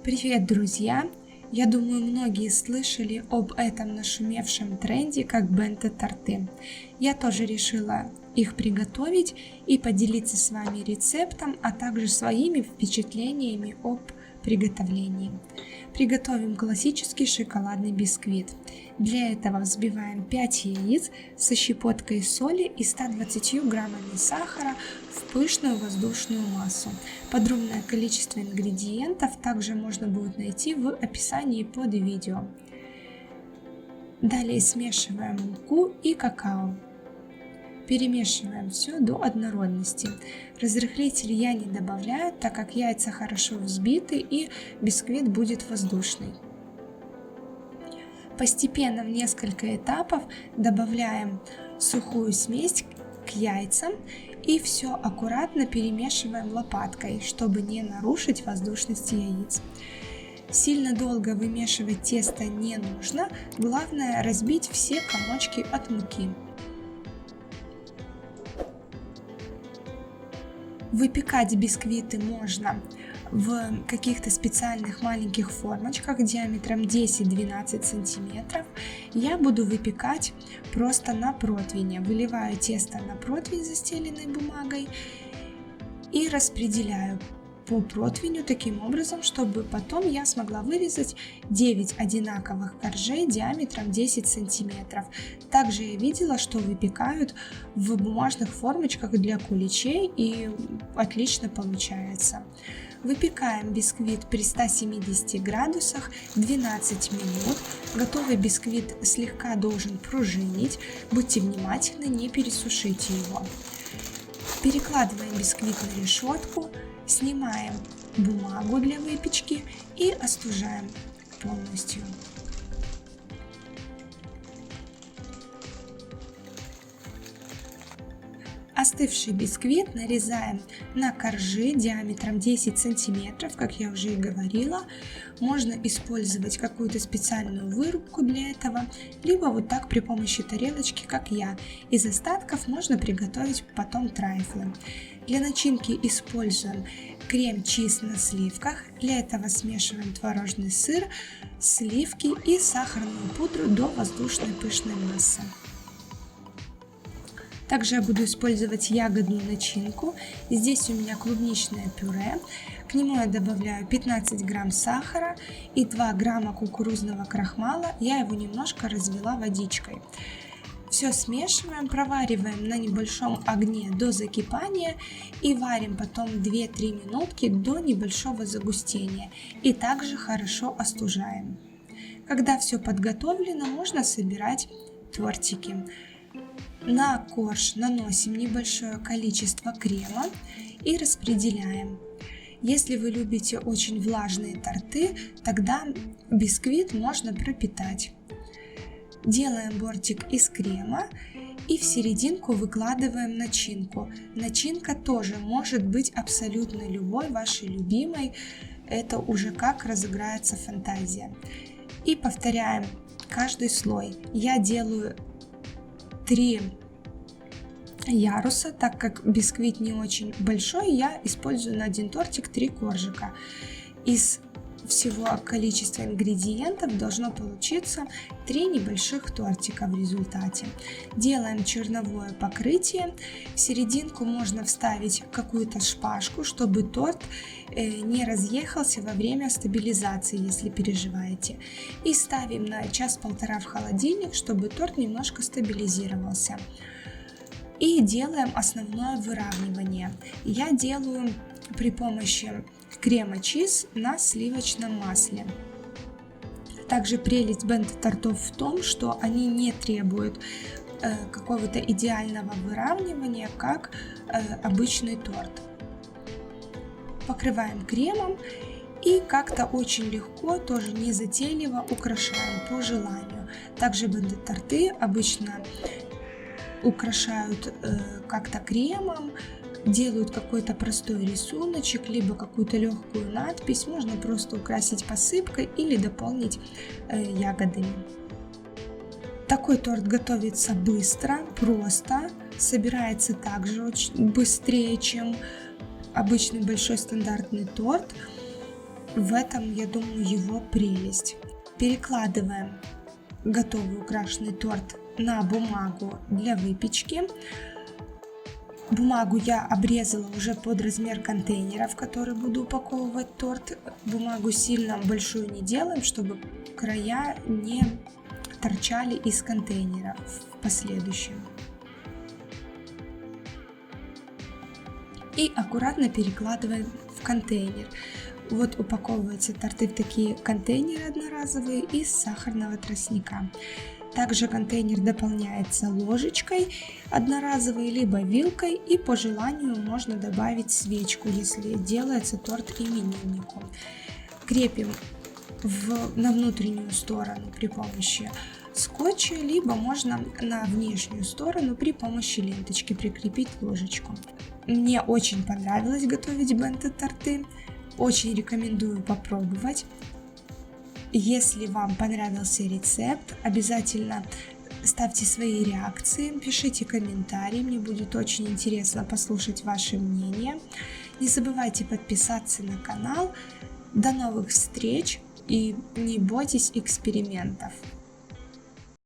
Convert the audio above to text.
Привет, друзья! Я думаю, многие слышали об этом нашумевшем тренде, как бенто-торты. Я тоже решила их приготовить и поделиться с вами рецептом, а также своими впечатлениями об приготовлении. Приготовим классический шоколадный бисквит. Для этого взбиваем 5 яиц со щепоткой соли и 120 граммами сахара в пышную воздушную массу. Подробное количество ингредиентов также можно будет найти в описании под видео. Далее смешиваем муку и какао. Перемешиваем все до однородности. Разрыхлитель я не добавляю, так как яйца хорошо взбиты и бисквит будет воздушный. Постепенно в несколько этапов добавляем сухую смесь к яйцам и все аккуратно перемешиваем лопаткой, чтобы не нарушить воздушность яиц. Сильно долго вымешивать тесто не нужно, главное разбить все комочки от муки. Выпекать бисквиты можно в каких-то специальных маленьких формочках диаметром 10-12 сантиметров. Я буду выпекать просто на противне. Выливаю тесто на противень, застеленный бумагой, и распределяю по противню таким образом, чтобы потом я смогла вырезать 9 одинаковых коржей диаметром 10 сантиметров. Также я видела, что выпекают в бумажных формочках для куличей, и отлично получается. Выпекаем бисквит при 170 градусах 12 минут. Готовый бисквит слегка должен пружинить. Будьте внимательны, не пересушите его. Перекладываем бисквит на решетку, снимаем бумагу для выпечки и остужаем полностью. Остывший бисквит нарезаем на коржи диаметром 10 сантиметров, как я уже и говорила. Можно использовать какую-то специальную вырубку для этого, либо вот так при помощи тарелочки, как я. Из остатков можно приготовить потом трайфлы. Для начинки используем крем-чиз на сливках. Для этого смешиваем творожный сыр, сливки и сахарную пудру до воздушной пышной массы. Также я буду использовать ягодную начинку. Здесь у меня клубничное пюре. К нему я добавляю 15 грамм сахара и 2 грамма кукурузного крахмала. Я его немножко развела водичкой. Все смешиваем, провариваем на небольшом огне до закипания и варим потом 2-3 минутки до небольшого загустения. И также хорошо остужаем. Когда все подготовлено, можно собирать тортики. На корж наносим небольшое количество крема и распределяем. Если вы любите очень влажные торты, тогда бисквит можно пропитать. Делаем бортик из крема и в серединку выкладываем начинку. Начинка тоже может быть абсолютно любой, вашей любимой. Это уже как разыграется фантазия. И повторяем каждый слой. Я делаю 3 яруса, так как бисквит не очень большой, я использую на один тортик 3 коржика. Из всего количества ингредиентов должно получиться 3 небольших тортика в результате. Делаем черновое покрытие. В серединку можно вставить какую-то шпажку, чтобы торт не разъехался во время стабилизации, если переживаете. И ставим на час-полтора в холодильник, чтобы торт немножко стабилизировался. И делаем основное выравнивание. Я делаю при помощи крема-чиз на сливочном масле. Также прелесть бенто-тортов в том, что они не требуют какого-то идеального выравнивания, как обычный торт. Покрываем кремом и как-то очень легко, тоже не затейливо украшаем по желанию. Также бенто-торты обычно украшают как-то кремом, делают какой-то простой рисуночек, либо какую-то легкую надпись. Можно просто украсить посыпкой или дополнить ягодами. Такой торт готовится быстро, просто, собирается также очень быстрее, чем обычный большой стандартный торт. В этом, я думаю, его прелесть. Перекладываем готовый украшенный торт на бумагу для выпечки. Бумагу я обрезала уже под размер контейнера, в который буду упаковывать торт. Бумагу сильно большую не делаем, чтобы края не торчали из контейнера в последующем. И аккуратно перекладываем в контейнер. Вот упаковываются торты в такие контейнеры одноразовые из сахарного тростника. Также контейнер дополняется ложечкой одноразовой, либо вилкой, и по желанию можно добавить свечку, если делается торт имениннику. Крепим на внутреннюю сторону при помощи скотча, либо можно на внешнюю сторону при помощи ленточки прикрепить ложечку. Мне очень понравилось готовить бенто-торты, очень рекомендую попробовать. Если вам понравился рецепт, обязательно ставьте свои реакции, пишите комментарии, мне будет очень интересно послушать ваше мнение. Не забывайте подписаться на канал. До новых встреч и не бойтесь экспериментов!